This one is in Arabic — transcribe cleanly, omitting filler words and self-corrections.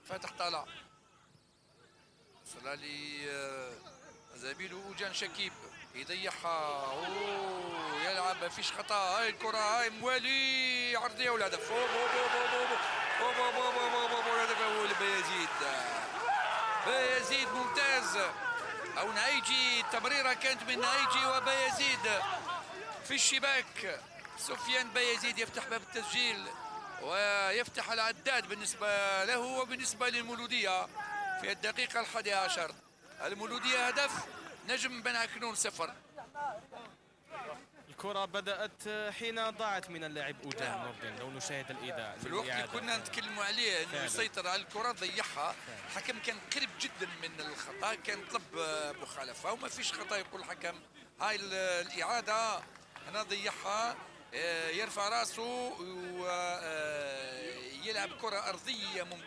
فاتح طالع وصل لي زميله اوجان شكيب يضيعها. اوه يلعب ما فيش خطا. هاي الكره هاي موالي عرضيه والهدف. الهدف الاول بيزيد. بيزيد ممتاز. او نايجي التمريره كانت من نايجي وبيزيد في الشباك. سفيان بيزيد يفتح باب التسجيل ويفتح العداد بالنسبة له وبالنسبة للمولودية في الدقيقة 11. المولودية هدف، نجم بن عكنون 0. الكرة بدأت حين ضاعت من اللاعب أوجان نور الدين. لو نشاهد الإيداع في الوقت اللي كنا نتكلموا عليه انه يسيطر على الكرة ضيعها. الحكم كان قريب جدا من الخطأ، كان طلب مخالفة وما فيش خطأ. يقول الحكم هاي الإعادة هنا ضيعها. يرفع راسه ويلعب كرة أرضية ممتازة.